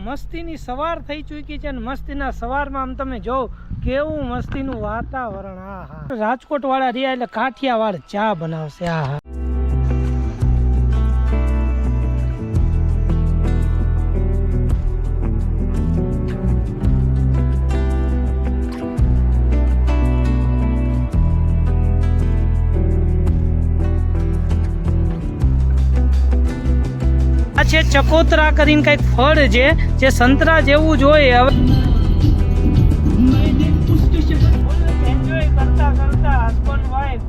મસ્તીની સવાર થઈ ચૂકી છે અને મસ્તીના સવારમાં આમ તમે જો કેવું મસ્તીનું વાતાવરણ. હા હા, રાજકોટ વાળા રહ્યા એટલે કાઠિયાવાડ ચા બનાવશે. હા હા, છે ચકોતરા કરીને કઈક ફળ છે જે સંતરા જેવું જ હોય. હવે એન્જોય કરતા કરતા હસબન્ડ વાઈફ.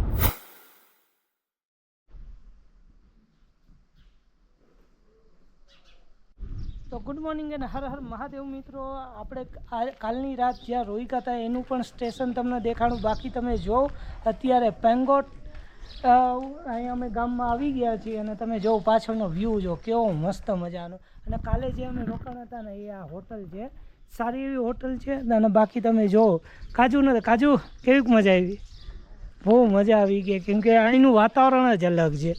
તો ગુડ મોર્નિંગ અને હર હર મહાદેવ મિત્રો. આપણે કાલની રાત જ્યાં રોઈકા હતા એનું પણ સ્ટેશન તમને દેખાડું. બાકી તમે જો અત્યારે પેંગોટ અહીંયા અમે ગામમાં આવી ગયા છીએ અને તમે જો પાછળનો વ્યૂ જો કેવો મસ્ત મજાનો. અને કાલે જે અમે રોકાણ હતા ને એ આ હોટલ છે, સારી એવી હોટલ છે. અને બાકી તમે જો કાજુ ને કાજુ કેવી મજા આવી, બહુ મજા આવી ગઈ કેમ કે અહીંનું વાતાવરણ જ અલગ છે.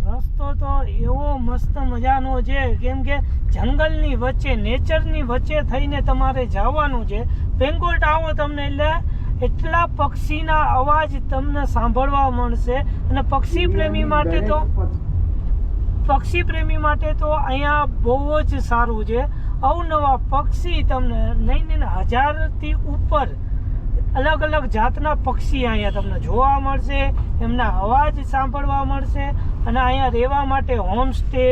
રસ્તો તો એવો મસ્ત મજાનો છે કેમ કે જંગલની વચ્ચે, નેચરની વચ્ચે થઈને તમારે જવાનું છે. પેંગોટ આવો તમને એટલે એટલા પક્ષીના અવાજ તમને સાંભળવા મળશે. અને પક્ષી પ્રેમી માટે તો અહીંયા બહુ જ સારું છે. અવનવા પક્ષી તમને નહીં 1000થી ઉપર અલગ અલગ જાતના પક્ષી અહીંયા તમને જોવા મળશે, એમના અવાજ સાંભળવા મળશે. અને અહીંયા રહેવા માટે હોમસ્ટે,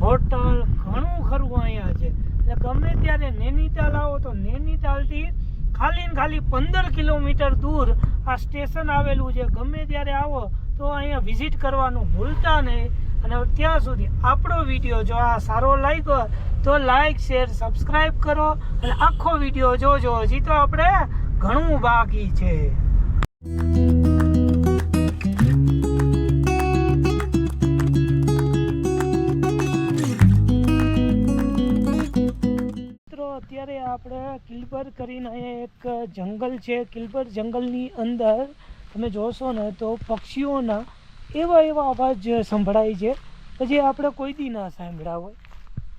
હોટલ ઘણું ખરું અહીંયા છે. એટલે ગમે ત્યારે નૈનીતાલ આવો તો નૈનીતાલથી ખાલી 15 કિલોમીટર દૂર આ સ્ટેશન આવેલું છે. ગમે ત્યારે આવો તો અહીંયા વિઝિટ કરવાનું ભૂલતા નહીં. અને ત્યાં સુધી આપણો વિડીયો જો આ સારો લાગ્યો તો લાઈક, શેર, સબસ્ક્રાઈબ કરો અને આખો વિડીયો જોજો. હજી તો આપણે ઘણું બાકી છે. અત્યારે આપણે કિલબર કરીને અહીંયા એક જંગલ છે. કિલબર જંગલની અંદર તમે જોશો ને તો પક્ષીઓના એવા અવાજ સંભળાય છે કે જે આપણે કોઈ દી ના સાંભળ્યા હોય.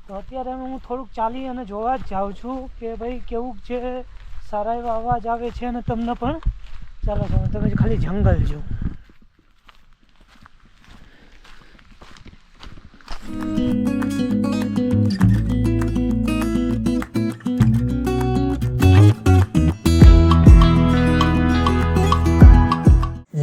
તો અત્યારે હું થોડુંક ચાલી અને જોવા જ જાઉં છું કે ભાઈ કેવું છે. સારા એવા અવાજ આવે છે અને તમને પણ ચાલો તમે ખાલી જંગલ જો.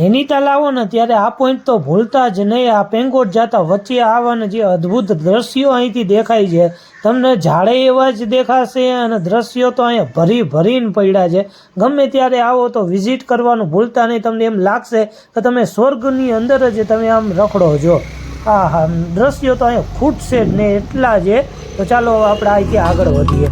નૈનીતાલ આવો ને ત્યારે આ પોઈન્ટ તો ભૂલતા જ નહીં. આ પેંગોટ જતા વચ્ચે આવવાના જે અદ્ભુત દ્રશ્યો અહીંથી દેખાય છે તમને ઝાડે એવા જ દેખાશે. અને દ્રશ્યો તો અહીંયા ભરીને પડ્યા છે. ગમે ત્યારે આવો તો વિઝિટ કરવાનું ભૂલતા નહીં. તમને એમ લાગશે કે તમે સ્વર્ગની અંદર જ તમે આમ રખડો છો. હા, દ્રશ્યો તો અહીંયા ખૂટશે જ નહીં એટલા છે. તો ચાલો આપણે અહીંથી આગળ વધીએ.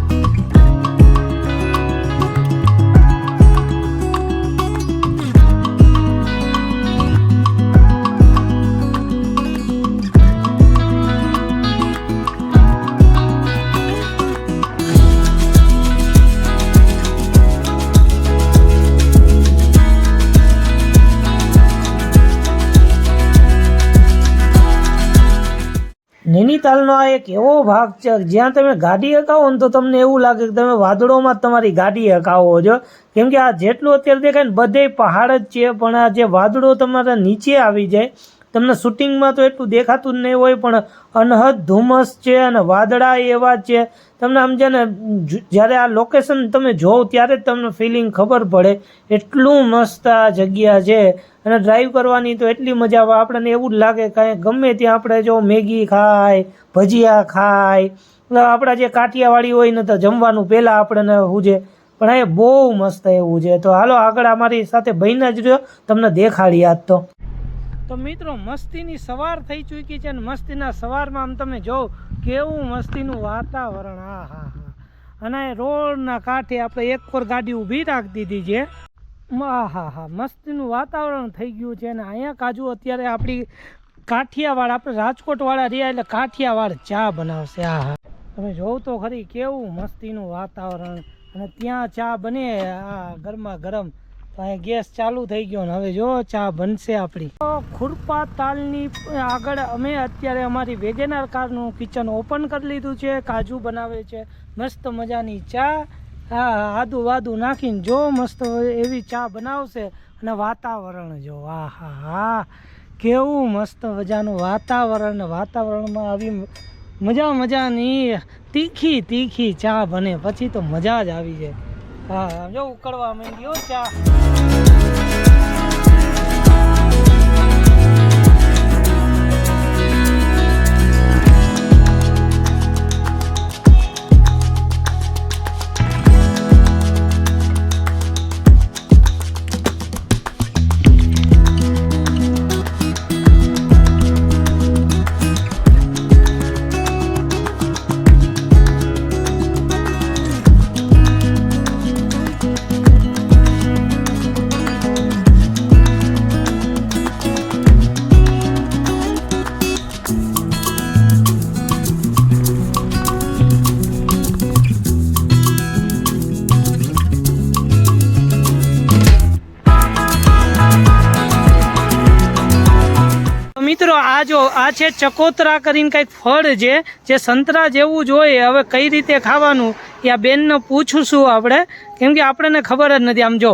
નૈનીતાલનો આ એક એવો ભાગ છે જ્યાં તમે ગાડી હકાવો ને તો તમને એવું લાગે કે તમે વાદળોમાં જ તમારી ગાડી હકાવો છો. કેમ કે આ જેટલું અત્યારે દેખાય ને બધે પહાડ જ છે, પણ આ જે વાદળો તમારા નીચે આવી જાય તમને શૂટિંગમાં તો એટલું દેખાતું જ નહીં હોય, પણ અનહદ ધુમ્મસ છે અને વાદળા એવા જ છે. તમને સમજે ને જ્યારે આ લોકેશન તમે જોવો ત્યારે જ તમને ફિલિંગ ખબર પડે. એટલું મસ્ત આ જગ્યા છે અને ડ્રાઈવ કરવાની તો એટલી મજા આવે. આપણને એવું જ લાગે કાંઈ ગમે ત્યાં આપણે જો મેગી ખાય, ભજીયા ખાય, આપણા જે કાઠિયાવાડી હોય ને તો જમવાનું પહેલાં આપણને હુજે. પણ એ બહુ મસ્ત એવું છે. તો હાલો આગળ અમારી સાથે બહીને જ રહ્યો, તમને દેખાડી આજ તો મિત્રો મસ્તીની સવાર થઈ ચૂકી છે અને મસ્તીના સવારમાં આમ તમે જો કેવું મસ્તીનું વાતાવરણ. હા. અને રોડના કાંઠે આપણે એક પર ગાડી ઊભી રાખી દીધી છે. હા મસ્તીનું વાતાવરણ થઈ ગયું છે. અને અહીંયા કાજુ અત્યારે આપણી કાઠિયાવાડ, આપણે રાજકોટવાળા રહ્યા એટલે કાઠિયાવાડ ચા બનાવશે. હા હા, તમે જોવ તો ખરી કેવું મસ્તીનું વાતાવરણ, અને ત્યાં ચા બને આ ગરમા ગરમ. તો અહીંયા ગેસ ચાલુ થઈ ગયો ને હવે જો ચા બનશે આપણી. ખુરપા તાલની આગળ અમે અત્યારે અમારી વેગેનાર કારનું કિચન ઓપન કરી લીધું છે. કાજુ બનાવે છે મસ્ત મજાની ચા. હા, આદુ વાદુ નાખીને જો મસ્ત એવી ચા બનાવશે. અને વાતાવરણ જો, હા હા હા, કેવું મસ્ત મજાનું વાતાવરણ. વાતાવરણમાં આવી મજાની તીખી તીખી ચા બને પછી તો મજા જ આવી જાય. હા, જો ઉકળવા માંડ્યો ચા. મિત્રો આ છે ચકોતરા કરીને કંઈક ફળ છે જે સંતરા જેવું જ હોય. હવે કઈ રીતે ખાવાનું એ આ બેનને પૂછશું આપણે, કેમ કે આપણને ખબર જ નથી. આમ જો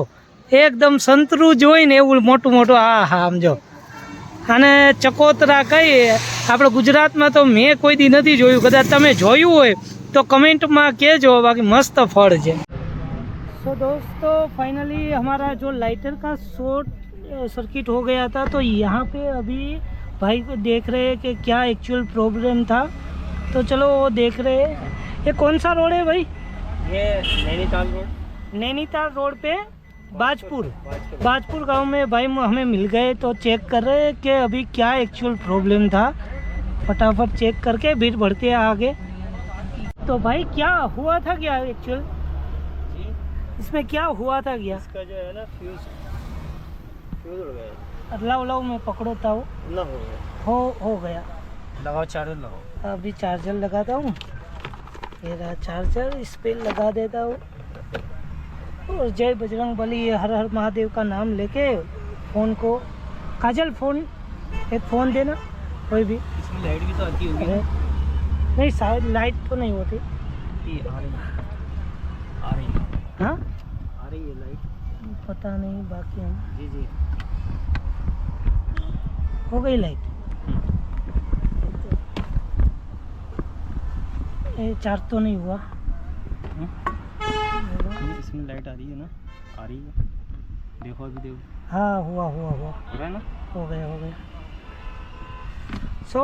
એકદમ સંતરું જ હોય ને એવું મોટું મોટું. હા હા, આમ જો આને ચકોતરા કહીએ આપણે ગુજરાતમાં. તો મેં કોઈ દી નથી જોયું, કદાચ તમે જોયું હોય તો કમેન્ટમાં કહેજો. બાકી મસ્ત ફળ છે. तो दोस्तों फाइनली हमारा जो लाइटर का शॉर्ट सर्किट हो गया था, तो यहाँ पे अभी भाई को देख रहे हैं कि क्या एक्चुअल प्रॉब्लम था. तो चलो वो देख रहे हैं. ये कौन सा रोड है भाई? ये नैनीताल रोड. नैनीताल रोड पे बाजपुर गांव में भाई हमें मिल गए. तो चेक कर रहे हैं कि अभी क्या एक्चुअल प्रॉब्लम था. फटाफट चेक करके फिर बढ़ते हैं आगे. तो भाई क्या हुआ था, क्या एक्चुअल इसमें क्या हुआ था? क्या इसका जो है ना फ्यूज उड़ गया. लाओ मैं पकड़ो था वो ना हो गया. लगाओ चार्जर लगाओ. अभी चार्जर लगाता हूँ. ये रहा चार्जर, इस पे लगा देता हूँ. और जय बजरंग बली, हर हर महादेव का नाम लेके फ़ोन को. काजल फ़ोन, एक फ़ोन देना कोई भी. इसमें लाइट भी तो आती होगी. नहीं शायद लाइट तो नहीं होती. आ रही है. हाँ, आ रही है लाइट. पता नहीं बाकी हम. जी हो गई लाइट. ये चार्ज तो नहीं हुआ. इसमें लाइट आ रही है ना, आ रही है. देखो अभी देखो. हाँ, हुआ हो रहा है ना. हो गया. सो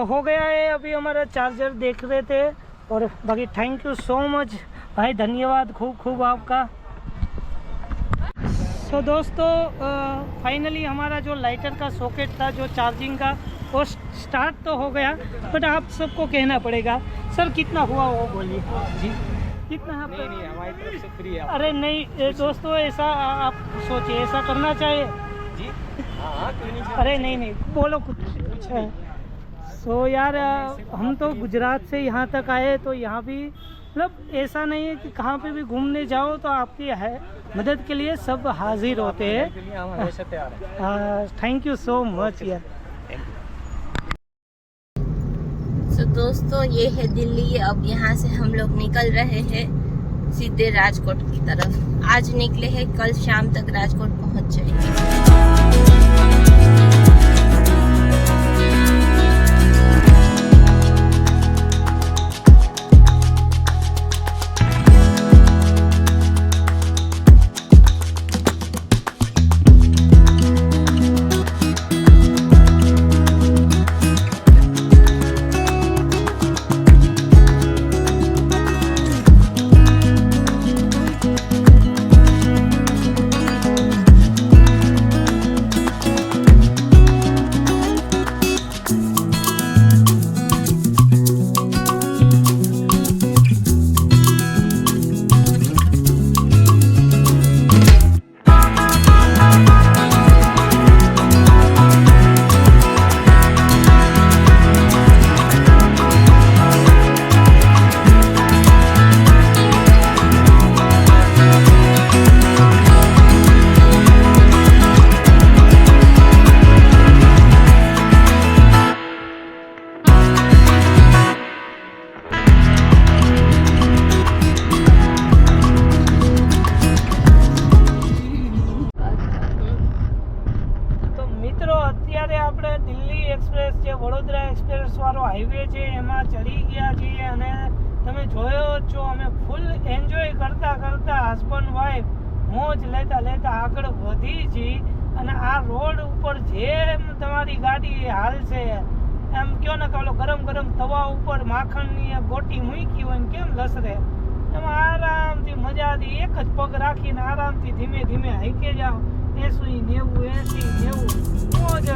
हो गया है. अभी हमारा चार्जर देख रहे थे. और बाकी थैंक यू सो मच भाई, धन्यवाद खूब आपका. तो दोस्तों फाइनली हमारा जो लाइटर का सॉकेट था, जो चार्जिंग का, वो स्टार्ट तो हो गया. बट आप सबको कहना पड़ेगा. सर कितना हुआ वो बोलिए जी. कितना है? नहीं हमारी तरफ से फ्री है. अरे नहीं दोस्तों, ऐसा आप सोचिए, ऐसा करना चाहिए जी. हाँ क्यों नहीं. अरे नहीं बोलो कुछ. सो यार हम तो गुजरात से यहाँ तक आए, तो यहाँ भी मतलब ऐसा नहीं है कि कहाँ पे भी घूमने जाओ तो आपकी है मदद के लिए सब हाजिर होते हैं. थैंक यू सो मच यार. तो दोस्तों ये है दिल्ली. अब यहाँ से हम लोग निकल रहे हैं सीधे राजकोट की तरफ. आज निकले हैं, कल शाम तक राजकोट पहुँच जाएंगे. હાઈવે છે એમાં ચડી ગયા છીએ અને તમે જોયો જ છો અમે ફૂલ એન્જોય કરતા કરતા હસબન્ડ વાઈફ મોજ લેતા લેતા આગળ વધી છીએ અને આ રોડ ઉપર જેમ તમારી ગાડી હાલશે એમ કયો ને કે ઓલો ગરમ ગરમ તવા ઉપર માખણની ગોટી મૂકી હોય ને કેમ લસરે એમાં આરામથી મજાથી એક જ પગ રાખીને આરામથી ધીમે ધીમે હાઈકે જાઓ 80 90 મોજ જ.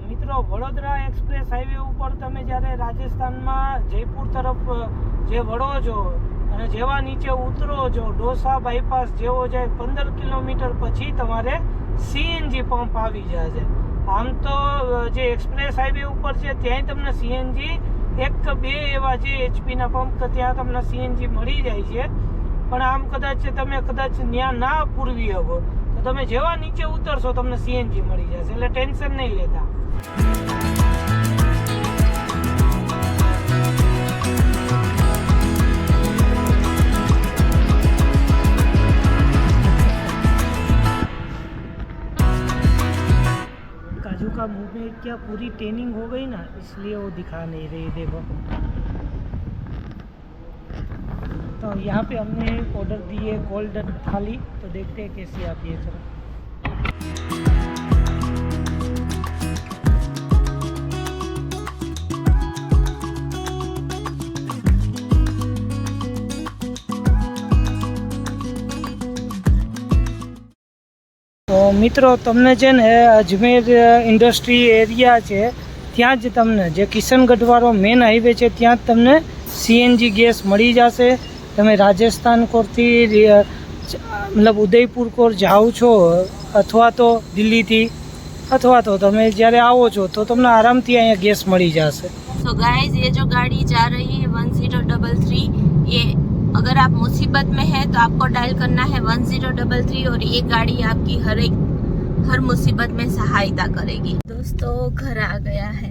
મિત્રો વડોદરા એક્સપ્રેસ હાઈવે ઉપર તમે જ્યારે રાજસ્થાનમાં જયપુર તરફ જે વળો છો અને જેવા નીચે ઉતરો છો ડોસા બાયપાસ જેવો જાય 15 કિલોમીટર પછી તમારે સીએનજી પંપ આવી જશે. આમ તો જે એક્સપ્રેસ હાઈવે ઉપર છે ત્યાંય તમને સીએનજી 1-2 એવા છે એચપીના પંપ તો ત્યાં તમને સીએનજી મળી જાય છે. પણ આમ કદાચ તમે ત્યાં ના પૂરવી શકો તો તમે જેવા નીચે ઉતરશો તમને સીએનજી મળી જશે એટલે ટેન્શન નહીં લેતા. काजू का मुंह में क्या पूरी ट्रेनिंग हो गई ना इसलिए वो दिखा नहीं रही देखो. तो यहाँ पे हमने ऑर्डर दिए गोल्डन थाली तो देखते हैं कैसी आती है. चलो તો મિત્રો તમને છે ને અજમેર ઇન્ડસ્ટ્રી એરિયા છે ત્યાં જ તમને જે કિશનગઢવાળો મેન હાઈવે છે ત્યાં જ તમને સીએનજી ગેસ મળી જશે. તમે રાજસ્થાન કોરથી મતલબ ઉદયપુર કોર જાઓ છો અથવા તો દિલ્હીથી અથવા તો તમે જ્યારે આવો છો તો તમને આરામથી અહીંયા ગેસ મળી જશે. तो गाइस ये जो गाड़ी जा रही है 1033 ये अगर आप मुसीबत में है तो आपको डायल करना है 1033 और ये गाड़ी आपकी हर मुसीबत में सहायता करेगी. दोस्तों घर आ गया है.